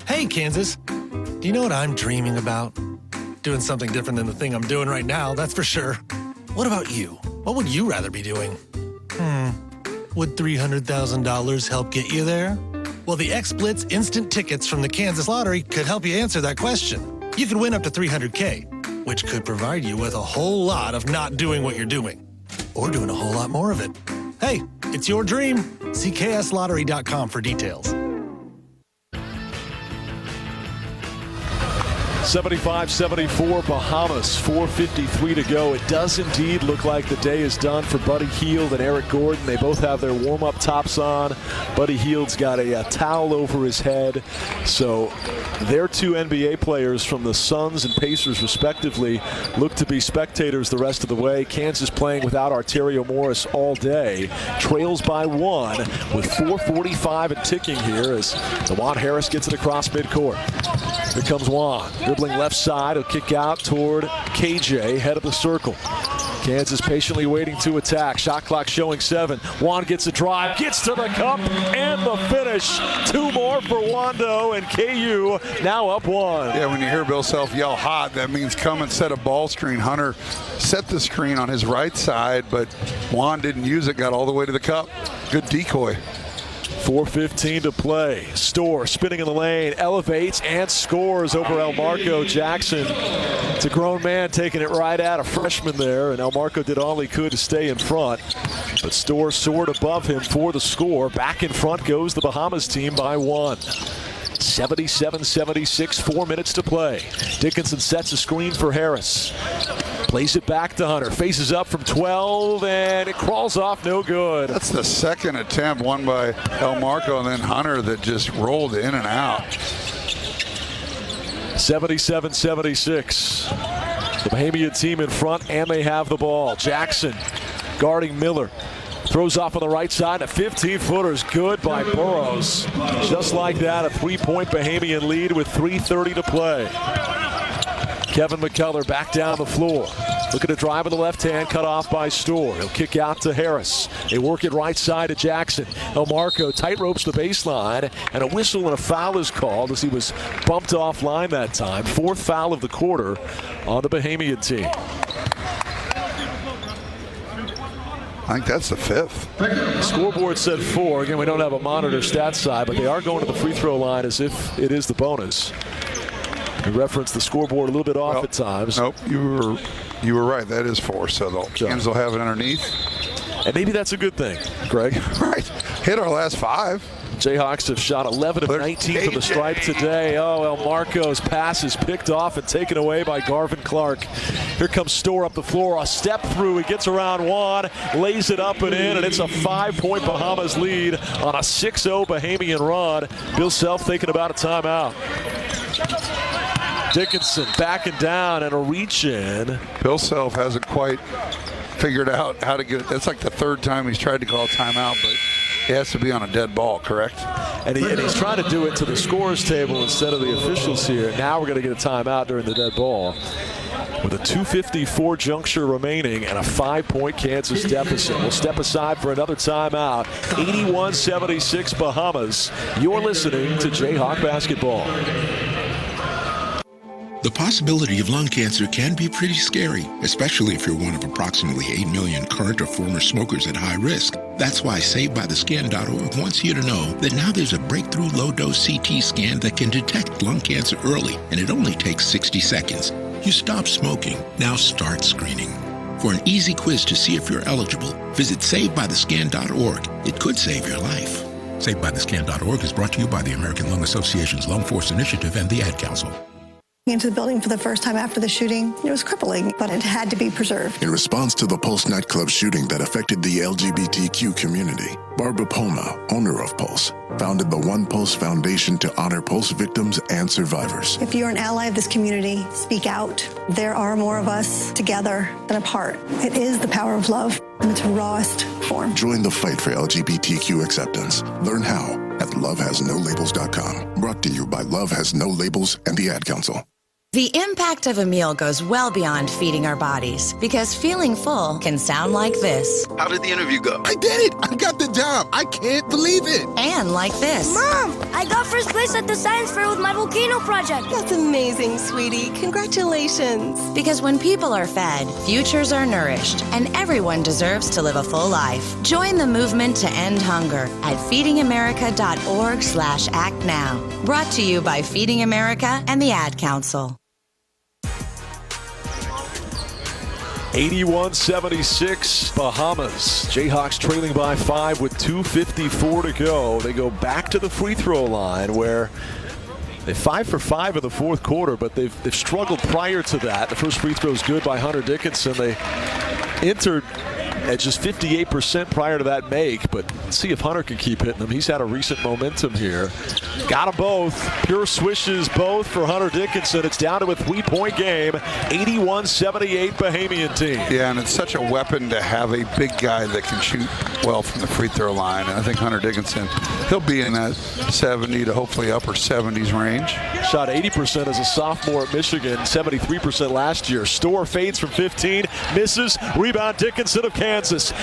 Hey, Kansas. Do you know what I'm dreaming about? Doing something different than the thing I'm doing right now, that's for sure. What about you? What would you rather be doing? Would $300,000 help get you there? Well, the X-Blitz instant tickets from the Kansas Lottery could help you answer that question. You could win up to $300K, which could provide you with a whole lot of not doing what you're doing, or doing a whole lot more of it. Hey, it's your dream. See kslottery.com for details. 75-74 Bahamas, 4:53 to go. It does indeed look like the day is done for Buddy Hield and Eric Gordon. They both have their warm-up tops on. Buddy Hield's got a towel over his head. So their 2 NBA players from the Suns and Pacers respectively look to be spectators the rest of the way. Kansas playing without Arterio Morris all day. Trails by 1 with 4:45 and ticking here as DeJuan Harris gets it across midcourt. Here comes Juan, dribbling left side. He'll kick out toward KJ, head of the circle. Kansas patiently waiting to attack. Shot clock showing 7. Juan gets a drive, gets to the cup, and the finish. 2 more for Wando, and KU now up 1. Yeah, when you hear Bill Self yell hot, that means come and set a ball screen. Hunter set the screen on his right side, but Juan didn't use it, got all the way to the cup. Good decoy. 4:15 to play. Store spinning in the lane, elevates and scores over El Marco Jackson. It's a grown man taking it right at a freshman there, and El Marco did all he could to stay in front. But Store soared above him for the score. Back in front goes the Bahamas team by 1. 77-76, 4 minutes to play. Dickinson sets a screen for Harris. Plays it back to Hunter. Faces up from 12, and it crawls off, no good. That's the second attempt, one by El Marco, and then Hunter that just rolled in and out. 77-76. The Bahamian team in front, and they have the ball. Jackson guarding Miller. Throws off on the right side. A 15-footer is good by Burrows. Just like that, a 3-point Bahamian lead with 3:30 to play. Kevin McCullar back down the floor. Looking to drive with the left hand, cut off by Storr. He'll kick out to Harris. They work it right side to Jackson. El Marco tight ropes the baseline, and a whistle and a foul is called as he was bumped offline that time. 4th foul of the quarter on the Bahamian team. I think that's the 5th. The scoreboard said 4. Again, we don't have a monitor stat side, but they are going to the free throw line as if it is the bonus. We referenced the scoreboard a little bit off at times. Nope, you were right. That is 4, so the Canes will have it underneath. And maybe that's a good thing, Greg. Right. Hit our last 5. Jayhawks have shot 11 of 19 from the stripe today. Oh, El Marco's pass is picked off and taken away by Garvin Clark. Here comes Storr up the floor. A step through. He gets around Juan, lays it up and in, and it's a 5-point Bahamas lead on a 6-0 Bahamian run. Bill Self thinking about a timeout. Dickinson backing down and a reach in. Bill Self hasn't quite figured out how to get it. That's like the 3rd time he's tried to call timeout, but it has to be on a dead ball, correct? And he's trying to do it to the scorer's table instead of the officials here. Now we're going to get a timeout during the dead ball. With a 2:54 juncture remaining and a 5-point Kansas deficit. We'll step aside for another timeout. 81-76 Bahamas. You're listening to Jayhawk basketball. The possibility of lung cancer can be pretty scary, especially if you're one of approximately 8 million current or former smokers at high risk. That's why SaveByTheScan.org wants you to know that now there's a breakthrough low-dose CT scan that can detect lung cancer early, and it only takes 60 seconds. You stop smoking, now start screening. For an easy quiz to see if you're eligible, visit SaveByTheScan.org. It could save your life. SaveByTheScan.org is brought to you by the American Lung Association's Lung Force Initiative and the Ad Council. Into the building for the first time after the shooting. It was crippling, but it had to be preserved. In response to the Pulse nightclub shooting that affected the LGBTQ community, Barbara Poma, owner of Pulse, founded the One Pulse Foundation to honor Pulse victims and survivors. If you're an ally of this community, speak out. There are more of us together than apart. It is the power of love in its rawest form. Join the fight for LGBTQ acceptance. Learn how at lovehasnolabels.com. Brought to you by Love Has No Labels and the Ad Council. The impact of a meal goes well beyond feeding our bodies, because feeling full can sound like this. How did the interview go? I did it! I got the job! I can't believe it! And like this. Mom, I got first place at the science fair with my volcano project. That's amazing, sweetie. Congratulations. Because when people are fed, futures are nourished, and everyone deserves to live a full life. Join the movement to end hunger at feedingamerica.org/act now. Brought to you by Feeding America and the Ad Council. 81-76 Bahamas. Jayhawks trailing by 5 with 2:54 to go. They go back to the free throw line where they're 5 for 5 in the 4th quarter, but they've struggled prior to that. The first free throw is good by Hunter Dickinson. They entered at just 58% prior to that make, but let's see if Hunter can keep hitting them. He's had a recent momentum here. Got them both. Pure swishes both for Hunter Dickinson. It's down to a 3-point game. 81-78 Bahamian team. Yeah, and it's such a weapon to have a big guy that can shoot well from the free throw line. And I think Hunter Dickinson, he'll be in that 70 to hopefully upper 70s range. Shot 80% as a sophomore at Michigan, 73% last year. Storr fades from 15, misses. Rebound Dickinson of Kansas.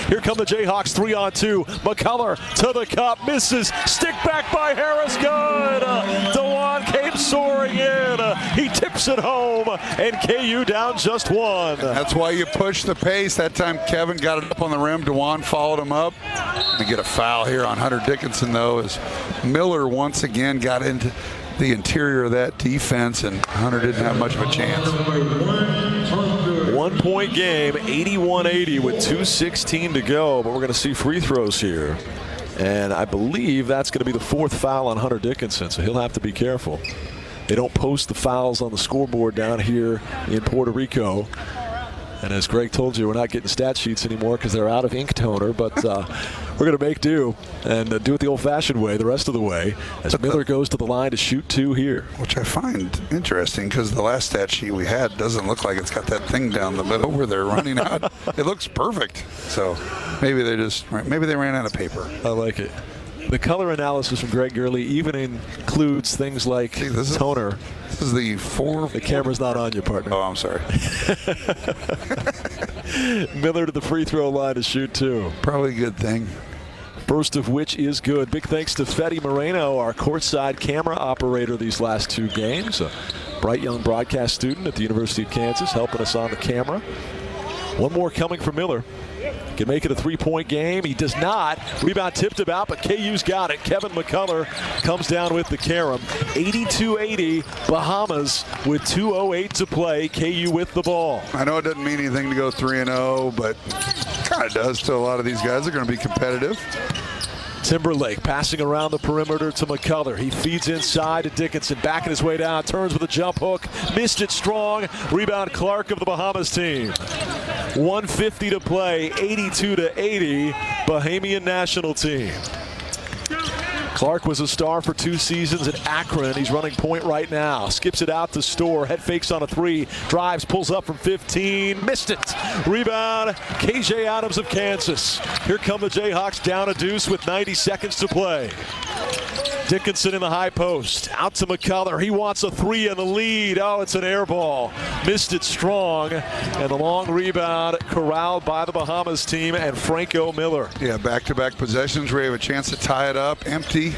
Here come the Jayhawks 3-on-2. McCullar to the cup, misses. Stick back by Harris, good. DeJuan came soaring in. He tips it home, and KU down just 1. That's why you push the pace. That time Kevin got it up on the rim. DeJuan followed him up. We get a foul here on Hunter Dickinson, though, as Miller once again got into the interior of that defense, and Hunter didn't have much of a chance. 1-point game, 81-80 with 2:16 to go, but we're going to see free throws here And I believe that's going to be the 4th foul on Hunter Dickinson, so he'll have to be careful. They don't post the fouls on the scoreboard down here in Puerto Rico. And as Greg told you, we're not getting stat sheets anymore because they're out of ink toner, but we're going to make do and do it the old-fashioned way the rest of the way as Miller goes to the line to shoot 2 here. Which I find interesting because the last stat sheet we had doesn't look like it's got that thing down the middle where they're running out. It looks perfect. So maybe they ran out of paper. I like it. The color analysis from Greg Gurley even includes things like toner. This is the 4. The camera's not on you, partner. Oh, I'm sorry. Miller to the free throw line to shoot 2. Probably a good thing. First of which is good. Big thanks to Fetty Moreno, our courtside camera operator these last 2 games. A bright young broadcast student at the University of Kansas helping us on the camera. One more coming from Miller. Can make it a 3-point game. He does not. Rebound tipped about, but KU's got it. Kevin McCullar comes down with the carom. 82-80, Bahamas with 2:08 to play. KU with the ball. I know it doesn't mean anything to go 3-0, but kind of does to a lot of these guys. They're going to be competitive. Timberlake passing around the perimeter to McCullar. He feeds inside to Dickinson, backing his way down, turns with a jump hook, missed it strong. Rebound Clark of the Bahamas team. 1:50 to play, 82-80, Bahamian national team. Clark was a star for 2 seasons at Akron. He's running point right now. Skips it out to Store. Head fakes on a 3. Drives, pulls up from 15. Missed it. Rebound, KJ Adams of Kansas. Here come the Jayhawks down a deuce with 90 seconds to play. Dickinson in the high post. Out to McCullar. He wants a 3 in the lead. Oh, it's an air ball. Missed it strong. And the long rebound corralled by the Bahamas team and Franco Miller. Yeah, back-to-back possessions where you have a chance to tie it up. Empty.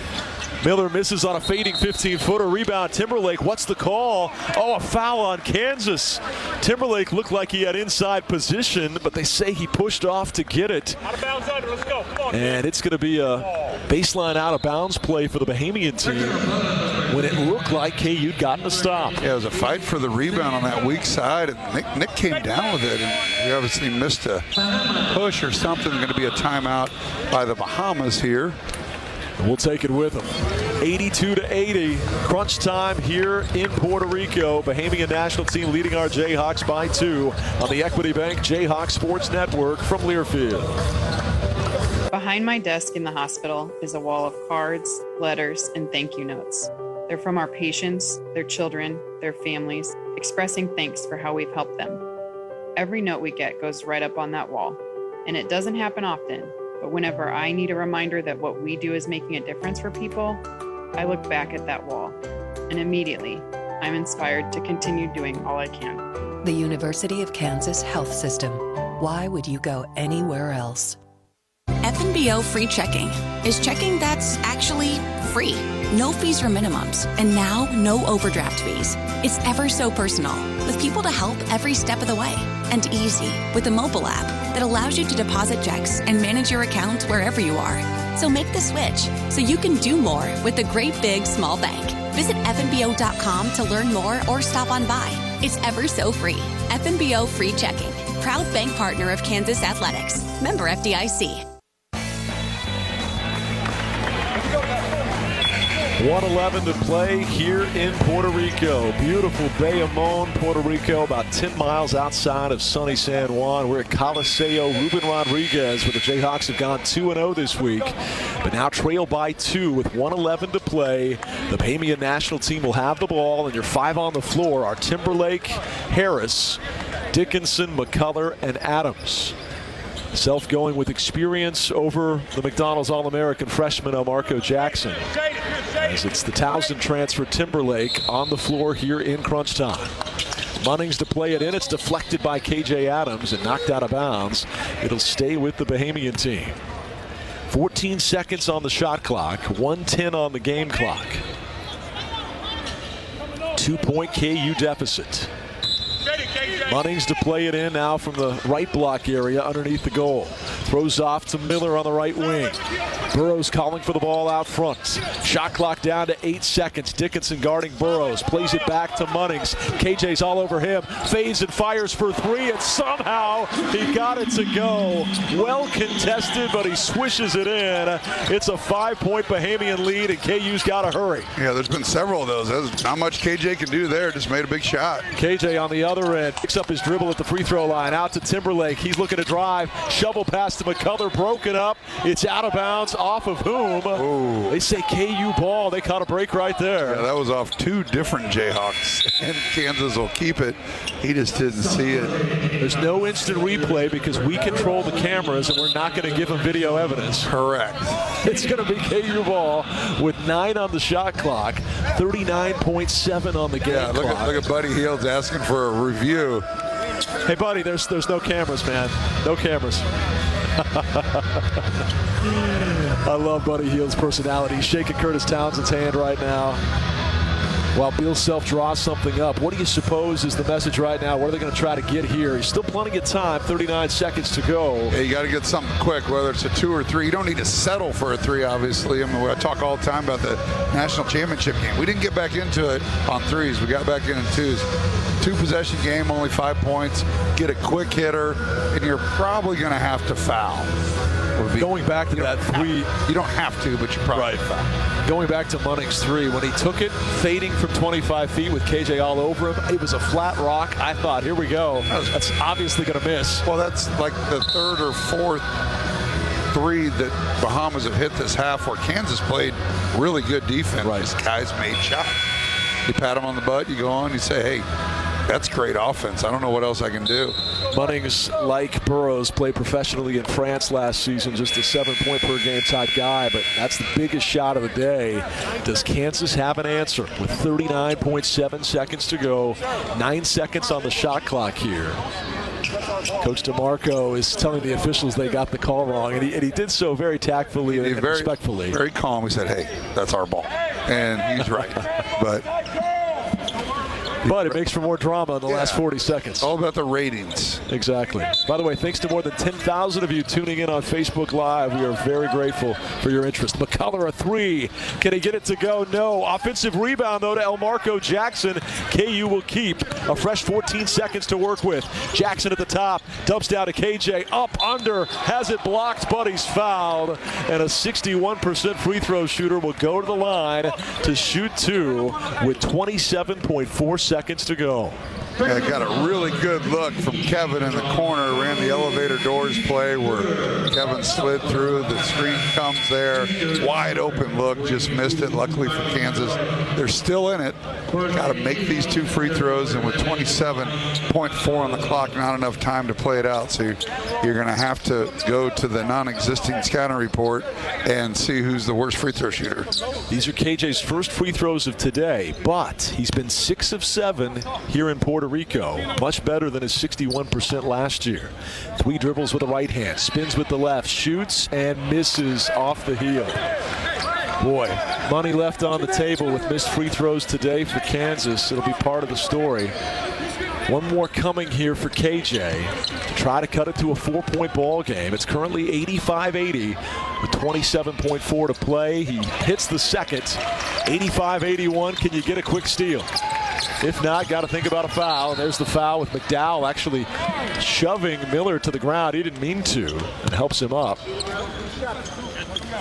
Miller misses on a fading 15-footer. Rebound, Timberlake. What's the call? Oh, a foul on Kansas. Timberlake looked like he had inside position, but they say he pushed off to get it. Out of bounds under. Let's go. Come on, and it's going to be a baseline out-of-bounds play for the Bahamian team when it looked like KU'd gotten a stop. Yeah, it was a fight for the rebound on that weak side. And Nick came down with it, and we obviously missed a push or something. Going to be a timeout by the Bahamas here. We'll take it with them. 82-80, crunch time here in Puerto Rico. Bahamian national team leading our Jayhawks by 2 on the Equity Bank Jayhawks Sports Network from Learfield. Behind my desk in the hospital is a wall of cards, letters, and thank you notes. They're from our patients, their children, their families, expressing thanks for how we've helped them. Every note we get goes right up on that wall, and it doesn't happen often. But whenever I need a reminder that what we do is making a difference for people, I look back at that wall, and immediately I'm inspired to continue doing all I can. The University of Kansas Health System. Why would you go anywhere else? FNBO free checking is checking that's actually free. No fees or minimums, and now no overdraft fees. It's ever so personal, with people to help every step of the way. And easy, with a mobile app that allows you to deposit checks and manage your account wherever you are. So make the switch, so you can do more with a great big small bank. Visit FNBO.com to learn more or stop on by. It's ever so free. FNBO free checking. Proud bank partner of Kansas Athletics. Member FDIC. 1:11 to play here in Puerto Rico. Beautiful Bay of Mon, Puerto Rico, about 10 miles outside of sunny San Juan. We're at Coliseo Ruben Rodriguez, where the Jayhawks have gone 2-0 this week, but now trail by 2 with 1:11 to play. The Bahamian national team will have the ball, and your 5 on the floor are Timberlake, Harris, Dickinson, McCullar, and Adams. Self going with experience over the McDonald's All-American freshman Marco Jackson. As it's the Towson transfer Timberlake on the floor here in crunch time. Munnings to play it in. It's deflected by KJ Adams and knocked out of bounds. It'll stay with the Bahamian team. 14 seconds on the shot clock. 1:10 on the game clock. 2-point KU deficit. Munnings to play it in now from the right block area underneath the goal. Throws off to Miller on the right wing. Burrows calling for the ball out front. Shot clock down to 8 seconds. Dickinson guarding Burrows. Plays it back to Munnings. KJ's all over him. Fades and fires for three, and somehow he got it to go. Well contested, but he swishes it in. It's a 5-point Bahamian lead, and KU's got to hurry. Yeah, there's been several of those. There's not much KJ can do there. Just made a big shot. KJ on the other end picks up his dribble at the free throw line. Out to Timberlake. He's looking to drive. Shovel pass to McCullar. Broken up. It's out of bounds. Off of whom? Ooh. They say KU ball. They caught a break right there. Yeah, that was off 2 different Jayhawks. And Kansas will keep it. He just didn't see it. There's no instant replay because we control the cameras and we're not going to give them video evidence. Correct. It's going to be KU ball with 9 on the shot clock, 39.7 on the game clock. Look at Buddy Hield's asking for a review. Hey, buddy, there's no cameras, man. No cameras. I love Buddy Hield's personality. He's shaking Curtis Townsend's hand right now while Bill Self draws something up. What do you suppose is the message right now? What are they going to try to get here? He's still plenty of time, 39 seconds to go. Yeah, you got to get something quick, whether it's a 2 or 3. You don't need to settle for a 3, obviously. I mean, I talk all the time about the national championship game. We didn't get back into it on 3s. We got back in 2s. 2-possession game, only 5 points. Get a quick hitter, and you're probably going to have to foul. Going back to that 3. You don't have to, but you probably foul. Going back to Munnings' 3, when he took it, fading from 25 feet with KJ all over him, it was a flat rock. I thought, here we go. That's obviously going to miss. Well, that's like the 3rd or 4th 3 that Bahamas have hit this half where Kansas played really good defense. Right. These guys made shots. You pat them on the butt, you go on, you say, hey, that's great offense. I don't know what else I can do. Munnings, like Burrows, played professionally in France last season, just a 7-point per game type guy, but that's the biggest shot of the day. Does Kansas have an answer with 39.7 seconds to go, 9 seconds on the shot clock here? Coach DeMarco is telling the officials they got the call wrong, and he did so very tactfully and respectfully. Very calm. He said, hey, that's our ball. And he's right. But it makes for more drama in the last 40 seconds. All about the ratings. Exactly. By the way, thanks to more than 10,000 of you tuning in on Facebook Live. We are very grateful for your interest. McCullar a 3. Can he get it to go? No. Offensive rebound, though, to Elmarco Jackson. KU will keep a fresh 14 seconds to work with. Jackson at the top. Dumps down to KJ. Up, under. Has it blocked, but he's fouled. And a 61% free throw shooter will go to the line to shoot 2 with 27.4 seconds to go. Yeah, got a really good look from Kevin in the corner. Ran the elevator doors play where Kevin slid through. The screen comes there. Wide open look. Just missed it. Luckily for Kansas, they're still in it. Got to make these 2 free throws, and with 27.4 on the clock, not enough time to play it out. So you're going to have to go to the non-existing scouting report and see who's the worst free throw shooter. These are KJ's first free throws of today, but he's been 6 of 7 here in Puerto Rico. Much better than his 61% last year. 3 dribbles with the right hand, spins with the left, shoots and misses off the heel. Boy, money left on the table with missed free throws today for Kansas. It'll be part of the story. One more coming here for KJ to try to cut it to a 4-point ball game. It's currently 85-80 with 27.4 to play. He hits the second. 85-81. Can you get a quick steal? If not, got to think about a foul. And there's the foul with McDowell actually shoving Miller to the ground. He didn't mean to, and helps him up.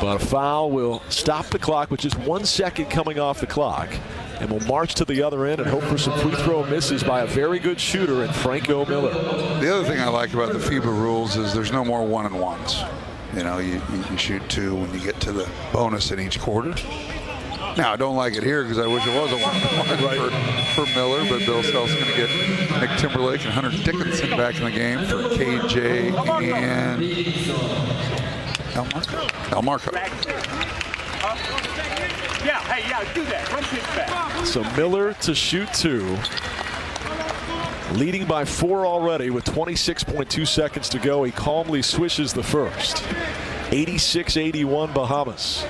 But a foul will stop the clock with just 1 second coming off the clock. And we'll march to the other end and hope for some free throw misses by a very good shooter in Franco Miller. The other thing I like about the FIBA rules is there's no more 1-and-1s. You know, you shoot 2 when you get to the bonus in each quarter. Now, I don't like it here because I wish it was a 1-and-1 for Miller, but Bill Self's going to get Nick Timberlake and Hunter Dickinson back in the game for KJ and Elmarco. Yeah, do that. Run pitch back. So Miller to shoot 2. Leading by 4 already with 26.2 seconds to go. He calmly swishes the first. 86-81 Bahamas.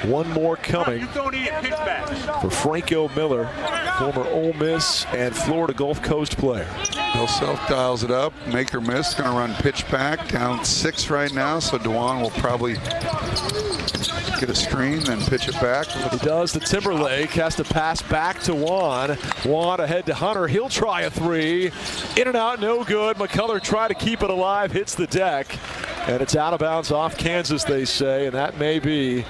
One more coming for Franco Miller, former Ole Miss and Florida Gulf Coast player. Bill Self dials it up. Make or miss. Going to run pitch back. Down 6 right now, so Dewan will probably get a screen, then pitch it back. He does. The Timberlake has to pass back to Juan. Juan ahead to Hunter. He'll try a 3. In and out, no good. McCullar trying to keep it alive, hits the deck. And it's out of bounds off Kansas, they say, and that may be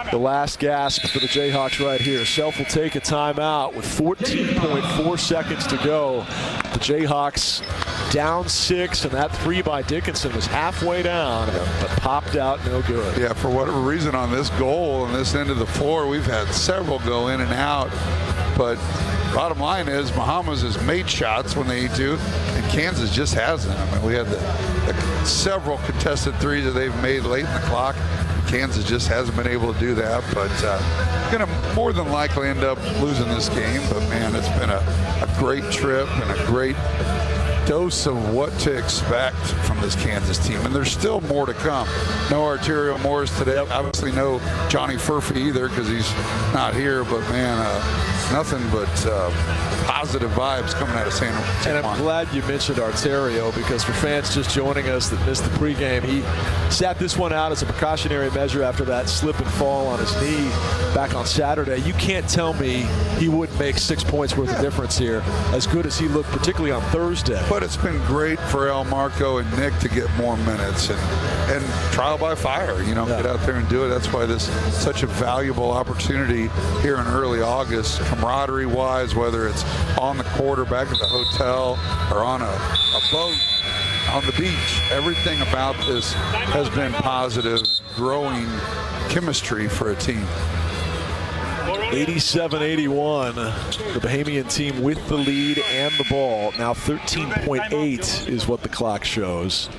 the last gasp for the Jayhawks right here. Self will take a timeout with 14.4 seconds to go. The Jayhawks down 6, and that 3 by Dickinson was halfway down, but popped out no good. Yeah, for whatever reason on this goal on this end of the floor, we've had several go in and out. But bottom line is Bahamas has made shots when they need to, and Kansas just hasn't. I mean, we had the several contested threes that they've made late in the clock. Kansas just hasn't been able to do that, but going to more than likely end up losing this game. But, man, it's been a great trip and a great dose of what to expect from this Kansas team. And there's still more to come. No Arterio Morris today. Obviously no Johnny Furphy either because he's not here. But, man, nothing but positive vibes coming out of San Juan. And I'm glad you mentioned Arterio because for fans just joining us that missed the pregame, he sat this one out as a precautionary measure after that slip and fall on his knee back on Saturday. You can't tell me he wouldn't make 6 points worth of difference here, as good as he looked, particularly on Thursday. But it's been great for El Marco and Nick to get more minutes and trial by fire, get out there and do it. That's why this is such a valuable opportunity here in early August, camaraderie-wise, whether it's on the court or back at the hotel or on a boat on the beach. Everything about this has been positive, growing chemistry for a team. 87-81, the Bahamian team with the lead and the ball. Now 13.8 is what the clock shows.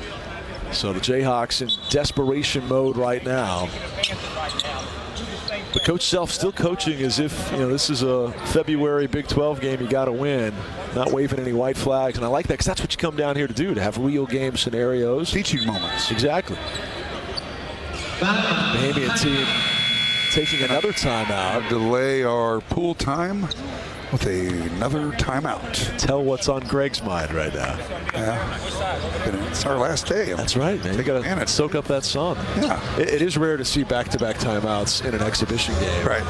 So the Jayhawks in desperation mode right now. But Coach Self still coaching as if, this is a February Big 12 game you got to win, not waving any white flags. And I like that because that's what you come down here to do, to have real game scenarios. Teaching moments. Exactly. Bahamian team taking another timeout. Delay our pool time with another timeout. Tell what's on Greg's mind right now. Yeah, it's our last day. That's right, man. You got to soak up that sun. Yeah, it is rare to see back-to-back timeouts in an exhibition game. Right.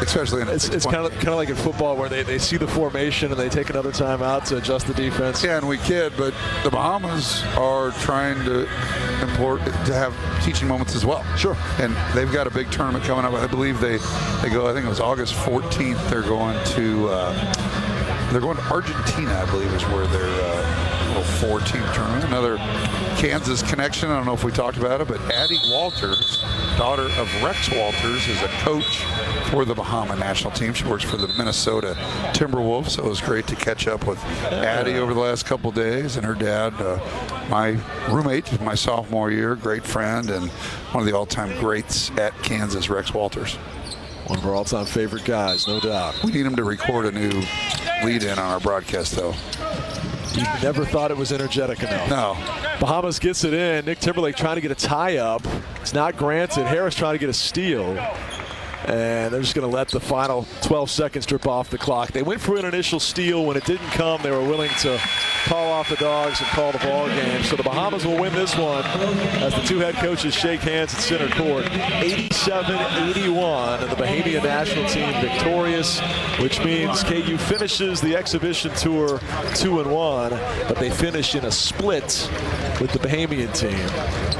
Especially in it's kind of like in football where they see the formation and they take another timeout to adjust the defense. Yeah, and we kid, but the Bahamas are trying to have teaching moments as well. Sure. And they've got a big tournament coming up. I believe they go. I think it was August 14th. They're going to Argentina, I believe, is where their little 4-team tournament. Another Kansas connection. I don't know if we talked about it, but Addie Walters, daughter of Rex Walters, is a coach for the Bahama national team. She works for the Minnesota Timberwolves, so it was great to catch up with Addie over the last couple days, and her dad, my roommate my sophomore year, great friend, and one of the all-time greats at Kansas, Rex Walters. One of our all-time favorite guys, no doubt. We need him to record a new lead-in on our broadcast, though. You never thought it was energetic enough. No. Bahamas gets it in. Nick Timberlake trying to get a tie-up. It's not granted. Harris trying to get a steal. And they're just going to let the final 12 seconds drip off the clock. They went for an initial steal. When it didn't come, they were willing to call off the dogs and call the ball game. So the Bahamas will win this one as the two head coaches shake hands at center court. 87-81, and the Bahamian national team victorious, which means KU finishes the exhibition tour 2-1, but they finish in a split with the Bahamian team.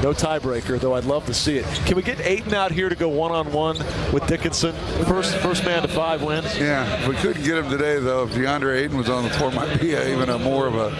No tiebreaker, though I'd love to see it. Can we get Ayton out here to go one-on-one with Dickinson? First man to 5 wins. Yeah, we couldn't get him today, though. If Deandre Ayton was on the floor, might be even more of a